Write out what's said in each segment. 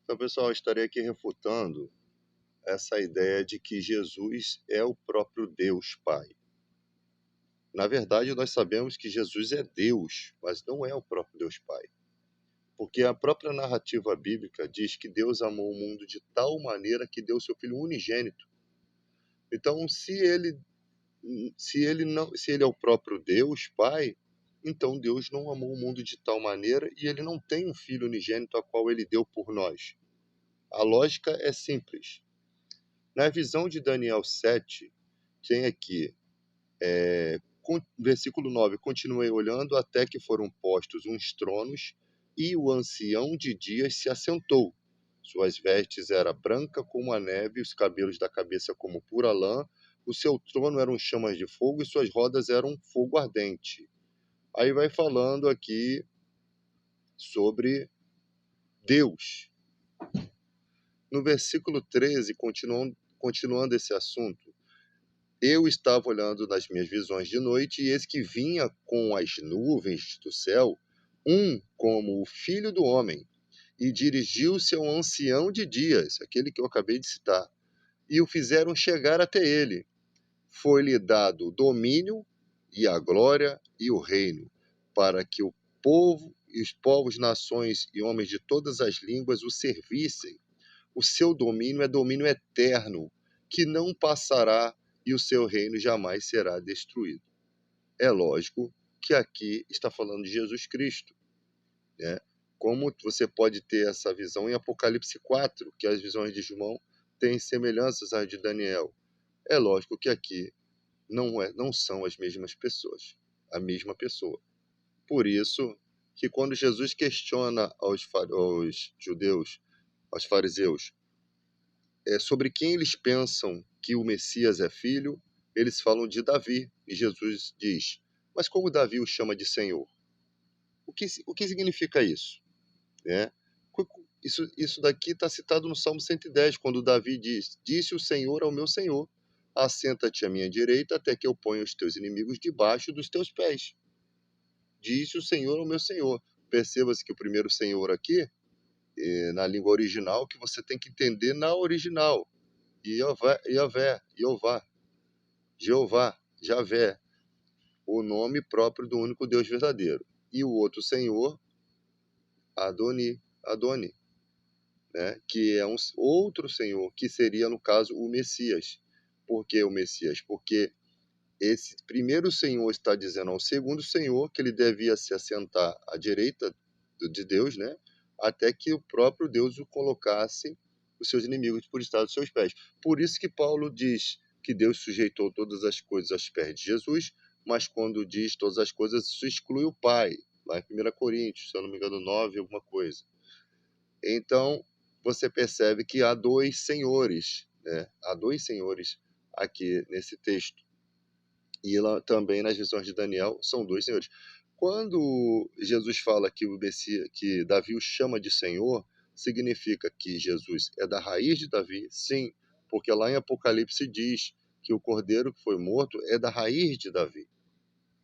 Então, pessoal, eu estarei aqui refutando essa ideia de que Jesus é o próprio Deus Pai. Na verdade, nós sabemos que Jesus é Deus, mas não é o próprio Deus Pai. Porque a própria narrativa bíblica diz que Deus amou o mundo de tal maneira que deu seu Filho unigênito. Então, se ele é o próprio Deus Pai, então Deus não amou o mundo de tal maneira e ele não tem um Filho unigênito a qual ele deu por nós. A lógica é simples. Na visão de Daniel 7, tem aqui, versículo 9: continuei olhando até que foram postos uns tronos, e o ancião de dias se assentou. Suas vestes eram brancas como a neve, os cabelos da cabeça como pura lã, o seu trono eram chamas de fogo e suas rodas eram fogo ardente. Aí vai falando aqui sobre Deus. No versículo 13, continuando esse assunto, eu estava olhando nas minhas visões de noite, e eis que vinha com as nuvens do céu, um como o Filho do Homem, e dirigiu-se ao ancião de dias, aquele que eu acabei de citar, e o fizeram chegar até ele. Foi-lhe dado o domínio, e a glória, e o reino, para que o povo, e os povos, nações e homens de todas as línguas o servissem. O seu domínio é domínio eterno, que não passará, e o seu reino jamais será destruído. É lógico que aqui está falando de Jesus Cristo, né? Como você pode ter essa visão em Apocalipse 4, que as visões de João têm semelhanças às de Daniel. É lógico que aqui não são as mesmas pessoas, a mesma pessoa. Por isso que quando Jesus questiona aos judeus, aos fariseus, sobre quem eles pensam que o Messias é filho, eles falam de Davi. E Jesus diz: mas como Davi o chama de Senhor? O que significa isso? Né? Isso daqui está citado no Salmo 110, quando Davi diz: disse o Senhor ao meu Senhor, assenta-te à minha direita até que eu ponha os teus inimigos debaixo dos teus pés. Disse o Senhor ao meu Senhor. Perceba-se que o primeiro Senhor aqui, na língua original, que você tem que entender na original. Jeová, Javé, o nome próprio do único Deus verdadeiro. E o outro Senhor, Adoni, né? Que é um outro Senhor, que seria, no caso, o Messias. Por que o Messias? Porque esse primeiro Senhor está dizendo ao segundo Senhor que ele devia se assentar à direita de Deus, né? Até que o próprio Deus o colocasse os seus inimigos por estar aos seus pés. Por isso que Paulo diz que Deus sujeitou todas as coisas aos pés de Jesus, mas quando diz todas as coisas, isso exclui o Pai, lá em 1 Coríntios, se eu não me engano, 9, alguma coisa. Então, você percebe que há dois senhores, né? Há dois senhores aqui nesse texto. E lá, também nas visões de Daniel, são dois senhores. Quando Jesus fala que o Messias, que Davi o chama de Senhor, significa que Jesus é da raiz de Davi? Sim, porque lá em Apocalipse diz que o cordeiro que foi morto é da raiz de Davi.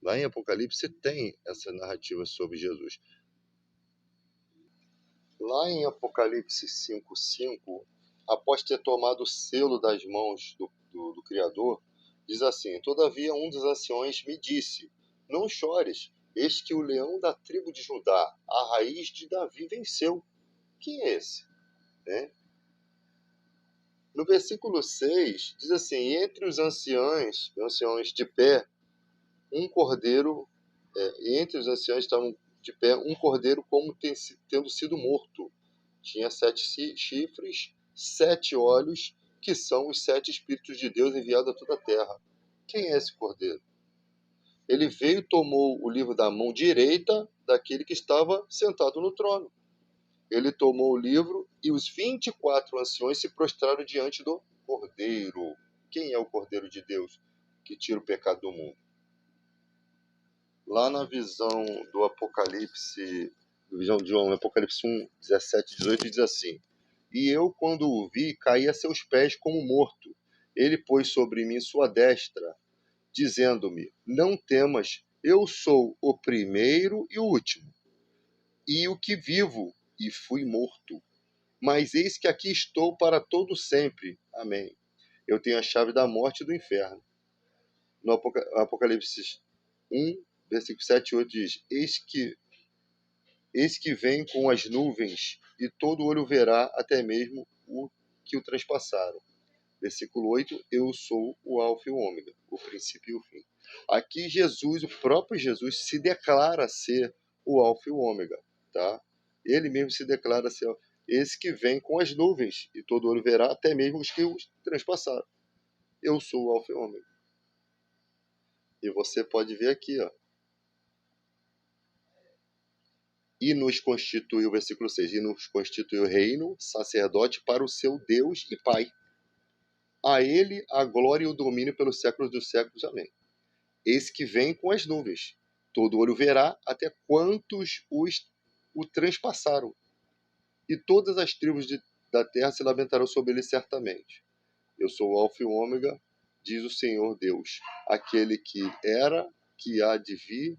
Lá em Apocalipse tem essa narrativa sobre Jesus. Lá em Apocalipse 5:5, após ter tomado o selo das mãos do Criador, diz assim: todavia um dos anciões me disse: não chores, eis que o leão da tribo de Judá, a raiz de Davi, venceu. Quem é esse? Né? No versículo 6, diz assim: entre os anciões de pé, um cordeiro, e entre os anciões estavam de pé um cordeiro como tendo sido morto. Tinha 7 chifres, 7 olhos, que são os 7 Espíritos de Deus enviados a toda a terra. Quem é esse cordeiro? Ele veio e tomou o livro da mão direita daquele que estava sentado no trono. Ele tomou o livro e os 24 anciões se prostraram diante do cordeiro. Quem é o cordeiro de Deus que tira o pecado do mundo? Lá na visão do Apocalipse, visão de João, Apocalipse 1, 17, 18, diz assim: e eu, quando o vi, caí a seus pés como morto. Ele pôs sobre mim sua destra, dizendo-me: não temas, eu sou o primeiro e o último, e o que vivo, e fui morto. mas eis que aqui estou para todo sempre. Amém. Eu tenho a chave da morte e do inferno. No Apocalipse 1, versículo 7 e 8 diz: Eis que vem com as nuvens, e todo olho verá, até mesmo o que o transpassaram. Versículo 8, eu sou o alfa e o ômega, o princípio e o fim. Aqui Jesus, o próprio Jesus, se declara ser o alfa e o ômega, tá? Ele mesmo se declara ser esse que vem com as nuvens, e todo olho verá, até mesmo os que os transpassaram. Eu sou o alfa e o ômega. E você pode ver aqui, ó. E nos constituiu, versículo 6, e nos constituiu reino, sacerdote para o seu Deus e Pai. A ele a glória e o domínio pelos séculos dos séculos. Amém. Eis que vem com as nuvens. Todo olho verá, até quantos o transpassaram. E todas as tribos da terra se lamentarão sobre ele certamente. Eu sou o alfa e o ômega, diz o Senhor Deus, aquele que era, que há de vir,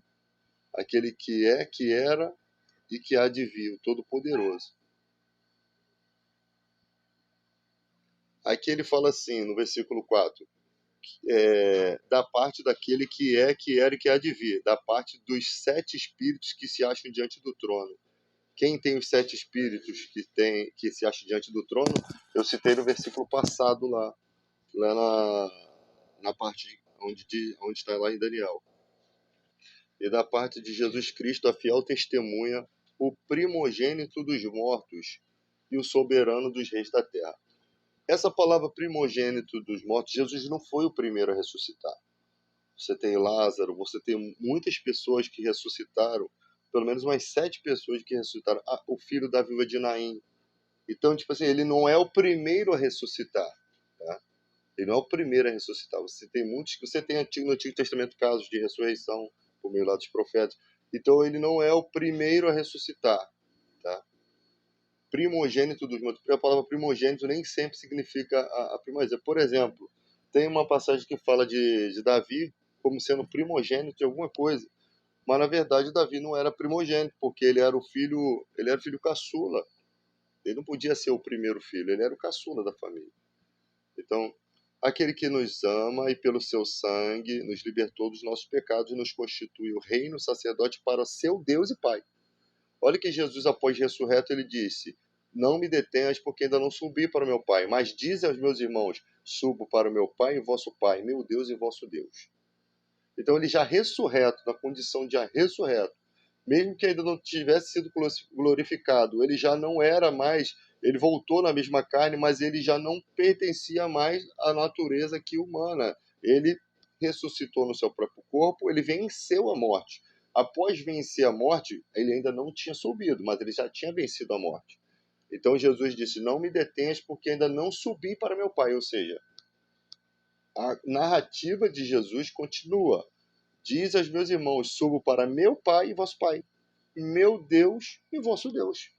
aquele que é, que era e que há de vir, o Todo-Poderoso. Aqui ele fala assim, no versículo 4, da parte daquele que é, que era e que há de vir, da parte dos 7 espíritos que se acham diante do trono. Quem tem os 7 espíritos que se acham diante do trono, eu citei no versículo passado lá na parte onde está lá em Daniel. E da parte de Jesus Cristo, a fiel testemunha, o primogênito dos mortos e o soberano dos reis da terra. Essa palavra primogênito dos mortos, Jesus não foi o primeiro a ressuscitar. Você tem Lázaro, você tem muitas pessoas que ressuscitaram, pelo menos umas 7 pessoas que ressuscitaram. O filho da viúva de Naim. Então, tipo assim, ele não é o primeiro a ressuscitar, tá? Ele não é o primeiro a ressuscitar. Você tem no Antigo Testamento casos de ressurreição por meio lá dos profetas. Então, ele não é o primeiro a ressuscitar, tá? Primogênito dos mortos. A palavra primogênito nem sempre significa a primazia. Por exemplo, tem uma passagem que fala de Davi como sendo primogênito de alguma coisa. Mas na verdade Davi não era primogênito, porque ele era filho caçula. Ele não podia ser o primeiro filho, ele era o caçula da família. Então, aquele que nos ama e pelo seu sangue nos libertou dos nossos pecados e nos constituiu reino, sacerdote para seu Deus e Pai. Olha que Jesus, após ressurreto, ele disse: não me detenhas, porque ainda não subi para o meu Pai, mas dize aos meus irmãos: subo para o meu Pai e vosso Pai, meu Deus e vosso Deus. Então ele já ressurreto, na condição de ressurreto, mesmo que ainda não tivesse sido glorificado, ele já não era mais, ele voltou na mesma carne, mas ele já não pertencia mais à natureza aqui humana. Ele ressuscitou no seu próprio corpo, ele venceu a morte. Após vencer a morte, ele ainda não tinha subido, mas ele já tinha vencido a morte. Então Jesus disse: não me detenhas, porque ainda não subi para meu Pai. Ou seja, a narrativa de Jesus continua. Diz aos meus irmãos: subo para meu Pai e vosso Pai, meu Deus e vosso Deus.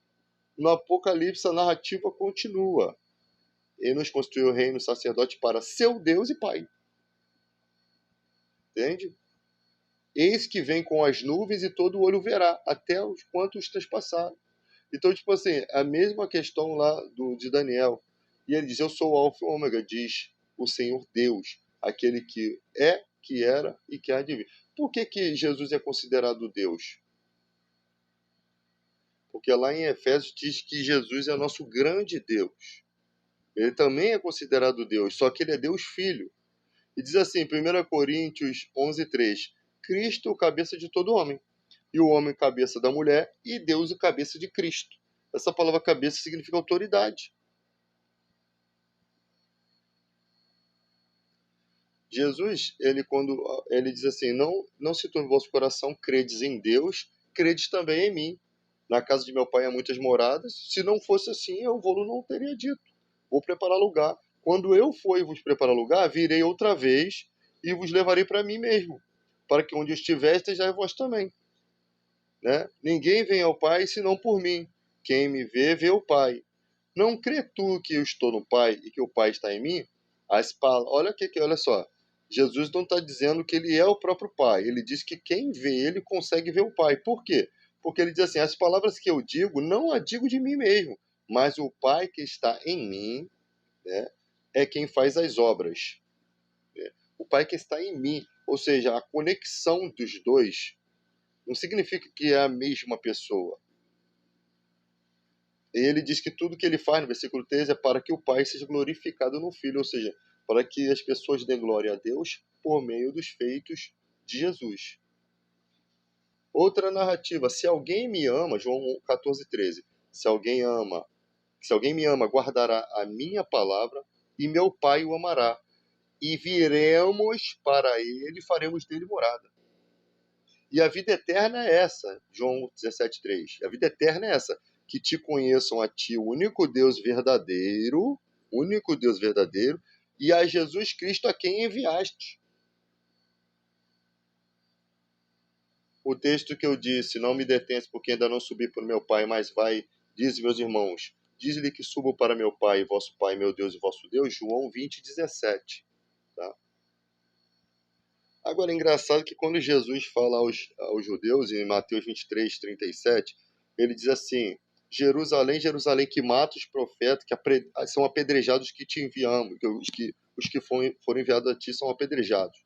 No Apocalipse, a narrativa continua. Ele nos constituiu reino sacerdote para seu Deus e Pai. Entende? Eis que vem com as nuvens e todo olho verá, até os quantos transpassaram. Então, tipo assim, a mesma questão lá de Daniel. E ele diz: eu sou o Alfa e o Ômega, diz o Senhor Deus, aquele que é, que era e que há de vir. Por que Jesus é considerado Deus? Porque lá em Efésios diz que Jesus é nosso grande Deus. Ele também é considerado Deus, só que ele é Deus Filho. E diz assim, 1 Coríntios 11:3, Cristo o cabeça de todo homem, e o homem cabeça da mulher, e Deus o cabeça de Cristo. Essa palavra cabeça significa autoridade. Jesus, quando ele diz assim, não se turbe o vosso coração, credes em Deus, credes também em mim. Na casa de meu pai há muitas moradas, se não fosse assim, eu não teria dito. Vou preparar lugar. Quando eu for e vos preparar lugar, virei outra vez e vos levarei para mim mesmo, para que onde eu estiver, estejais vós também. Né? Ninguém vem ao Pai senão por mim. Quem me vê, vê o Pai. Não crê tu que eu estou no Pai e que o Pai está em mim? Olha só. Jesus não está dizendo que ele é o próprio Pai. Ele diz que quem vê ele consegue ver o Pai. Por quê? Porque ele diz assim, as palavras que eu digo, não as digo de mim mesmo. mas o Pai que está em mim, né, é quem faz as obras. Né? O Pai que está em mim, ou seja, a conexão dos dois não significa que é a mesma pessoa. Ele diz que tudo que ele faz, no versículo 13, é para que o Pai seja glorificado no Filho, ou seja, para que as pessoas dêem glória a Deus por meio dos feitos de Jesus. Outra narrativa, se alguém me ama, João 14:13, se alguém me ama, guardará a minha palavra e meu Pai o amará. E viremos para ele e faremos dele morada. E a vida eterna é essa, João 17:3. A vida eterna é essa, que te conheçam a ti, o único Deus verdadeiro, e a Jesus Cristo a quem enviaste. O texto que eu disse, não me detenhas porque ainda não subi para o meu Pai, mas vai, diz meus irmãos, diz-lhe que subo para meu Pai, vosso Pai, meu Deus e vosso Deus, João 20:17. Tá? Agora, é engraçado que quando Jesus fala aos judeus, em Mateus 23:37, ele diz assim, Jerusalém, Jerusalém, que mata os profetas, que são apedrejados que te enviamos, que os que foram enviados a ti são apedrejados.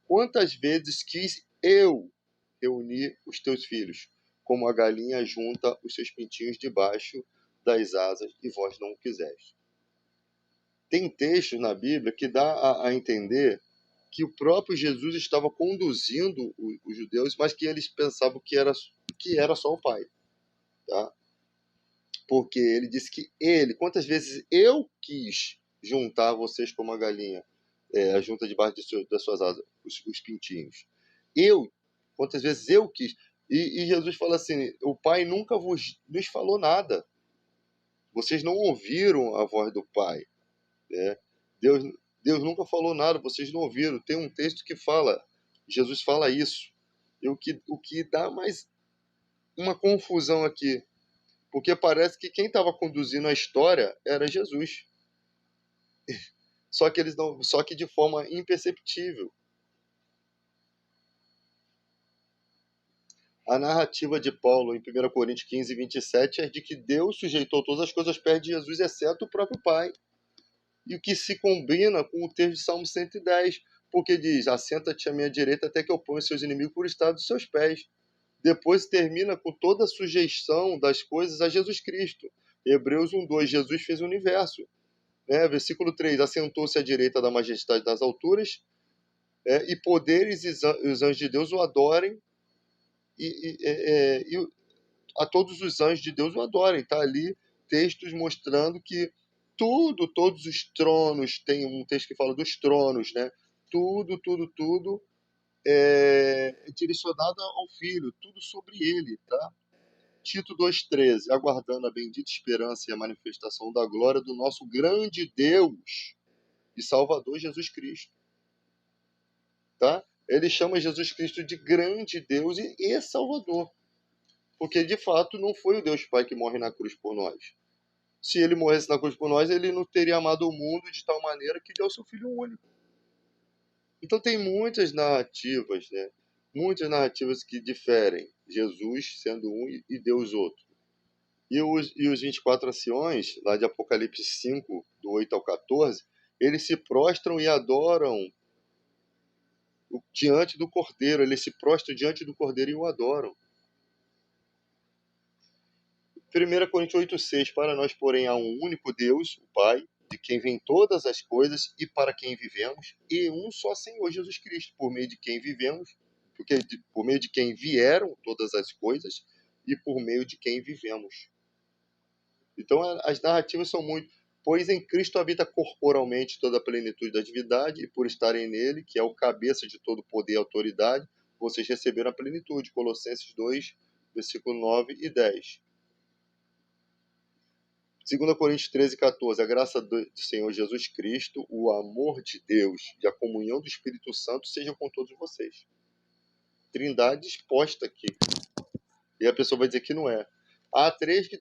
Quantas vezes quis eu reunir os teus filhos, como a galinha junta os seus pintinhos debaixo das asas, e vós não o quiseste. Tem textos na Bíblia que dá a entender que o próprio Jesus estava conduzindo os judeus, mas que eles pensavam que era só o Pai. Tá? Porque ele disse que quantas vezes eu quis juntar vocês como a galinha, junta debaixo das suas asas, os pintinhos. Quantas vezes eu quis. E Jesus fala assim, o Pai nunca nos falou nada. Vocês não ouviram a voz do Pai. Né? Deus nunca falou nada, vocês não ouviram. Tem um texto que fala, Jesus fala isso. E o que dá mais uma confusão aqui, porque parece que quem estava conduzindo a história era Jesus. Só que de forma imperceptível. A narrativa de Paulo em 1 Coríntios 15:27 é de que Deus sujeitou todas as coisas perto de Jesus, exceto o próprio Pai. E o que se combina com o texto de Salmo 110, porque diz, assenta-te à minha direita até que eu ponha seus inimigos por estado dos seus pés. Depois termina com toda a sujeição das coisas a Jesus Cristo. Hebreus 1:2, Jesus fez o universo. Né? Versículo 3, assentou-se à direita da majestade das alturas, e poderes e os anjos de Deus o adorem, e a todos os anjos de Deus o adorem. Está ali textos mostrando que todos os tronos, tem um texto que fala dos tronos, né? Tudo é direcionado ao Filho, tudo sobre ele, tá? Tito 2:13, aguardando a bendita esperança e a manifestação da glória do nosso grande Deus e Salvador Jesus Cristo, tá? Ele chama Jesus Cristo de grande Deus e Salvador, porque de fato não foi o Deus Pai que morre na cruz por nós. Se ele morresse na cruz por nós, ele não teria amado o mundo de tal maneira que deu seu Filho único. Então tem muitas narrativas, né? Muitas narrativas que diferem, Jesus sendo um e Deus outro. E os 24 anciões, lá de Apocalipse 5, do 8 ao 14, eles se prostram e adoram diante do Cordeiro, eles se prostram diante do Cordeiro e o adoram. 1 Coríntios 8:6, para nós, porém, há um único Deus, o Pai, de quem vêm todas as coisas e para quem vivemos, e um só Senhor Jesus Cristo, por meio de quem vivemos, por meio de quem vieram todas as coisas e por meio de quem vivemos. Então, as narrativas são muito... Pois em Cristo habita corporalmente toda a plenitude da divindade, e por estarem nele, que é o cabeça de todo poder e autoridade, vocês receberam a plenitude. Colossenses 2, versículo 9 e 10. 2 Coríntios 13:14, a graça do Senhor Jesus Cristo, o amor de Deus e a comunhão do Espírito Santo sejam com todos vocês. Trindade exposta aqui. E a pessoa vai dizer que não é. Há três que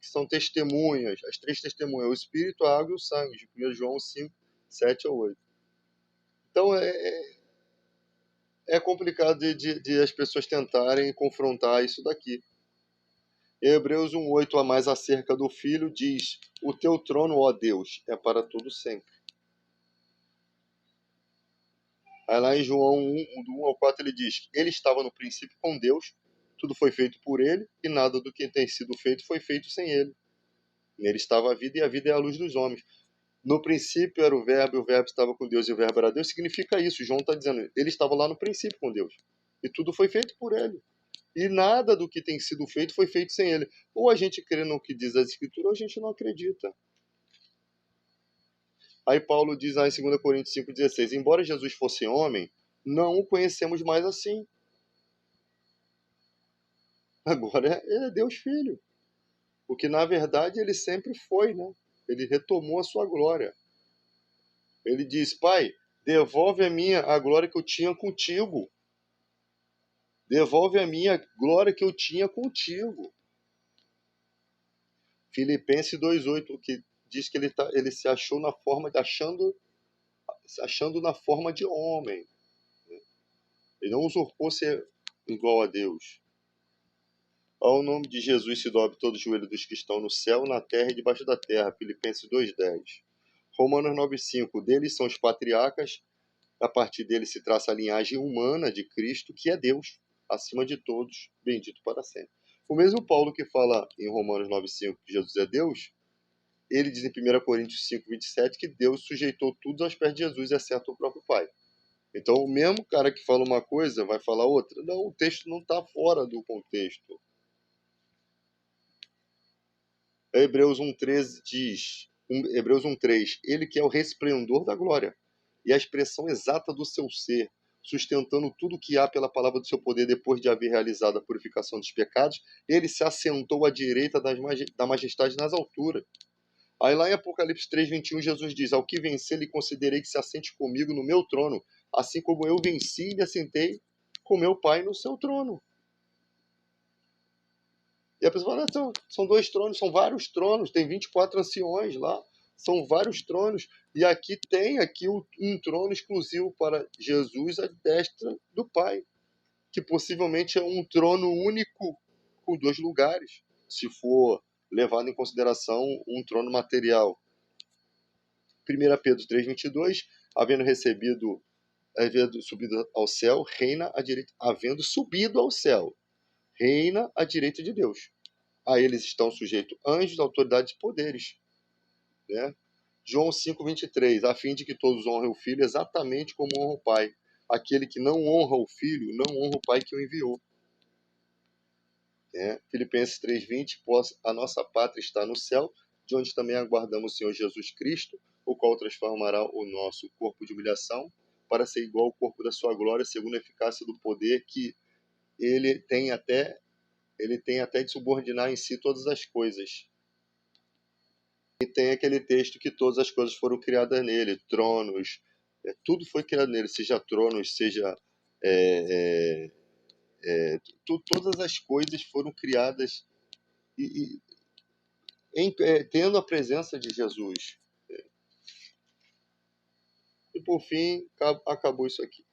são testemunhas, as três testemunhas, o Espírito, a água e o sangue, de 1 João 5, 7 a 8. Então é complicado de as pessoas tentarem confrontar isso daqui. Em Hebreus 1:8 a mais acerca do Filho diz: o teu trono, ó Deus, é para todo sempre. Aí lá em João 1, do 1 ao 4, ele diz: ele estava no princípio com Deus, tudo foi feito por ele, e nada do que tem sido feito foi feito sem ele. Nele estava a vida, e a vida é a luz dos homens. No princípio era o Verbo, e o Verbo estava com Deus, e o Verbo era Deus. Significa isso, João está dizendo, ele estava lá no princípio com Deus. E tudo foi feito por ele. E nada do que tem sido feito foi feito sem ele. Ou a gente crê no que diz as Escrituras, ou a gente não acredita. Aí Paulo diz lá em 2 Coríntios 5,16, embora Jesus fosse homem, não o conhecemos mais assim. Agora ele é Deus Filho. Porque na verdade ele sempre foi, né? Ele retomou a sua glória. Ele diz, Pai, devolve a glória que eu tinha contigo. Devolve a minha glória que eu tinha contigo. Filipenses 2,8, que diz que ele se achou na forma de achando na forma de homem. Ele não usurpou ser igual a Deus. Ao nome de Jesus se dobre todo o joelho dos que estão no céu, na terra e debaixo da terra. Filipenses 2,10. Romanos 9,5. Deles são os patriarcas, a partir dele se traça a linhagem humana de Cristo, que é Deus, acima de todos, bendito para sempre. O mesmo Paulo que fala em Romanos 9,5 que Jesus é Deus, ele diz em 1 Coríntios 5,27 que Deus sujeitou tudo aos pés de Jesus, exceto o próprio Pai. Então, o mesmo cara que fala uma coisa vai falar outra. Não, o texto não está fora do contexto. Hebreus 1,13 diz, Hebreus 1,3, ele que é o resplendor da glória e a expressão exata do seu ser, sustentando tudo o que há pela palavra do seu poder, depois de haver realizado a purificação dos pecados, ele se assentou à direita da majestade nas alturas. Aí lá em Apocalipse 3,21, Jesus diz, ao que vencer, lhe considerei que se assente comigo no meu trono, assim como eu venci e me assentei com meu Pai no seu trono. E a pessoa fala, são dois tronos, são vários tronos, tem 24 anciões lá, são vários tronos. E aqui tem um trono exclusivo para Jesus à destra do Pai, que possivelmente é um trono único com dois lugares, se for levado em consideração um trono material. 1 Pedro 3,22, havendo subido ao céu, reina à direita, havendo subido ao céu, reina à direita de Deus. A eles estão sujeitos anjos, autoridades e poderes. Né? João 5,23, a fim de que todos honrem o Filho exatamente como honra o Pai. Aquele que não honra o Filho, não honra o Pai que o enviou. Né? Filipenses 3,20, a nossa pátria está no céu, de onde também aguardamos o Senhor Jesus Cristo, o qual transformará o nosso corpo de humilhação para ser igual ao corpo da sua glória, segundo a eficácia do poder que ele tem até de subordinar em si todas as coisas. E tem aquele texto que todas as coisas foram criadas nele, tronos, tudo foi criado nele, seja tronos, seja todas as coisas foram criadas tendo a presença de Jesus. E por fim, acabou isso aqui.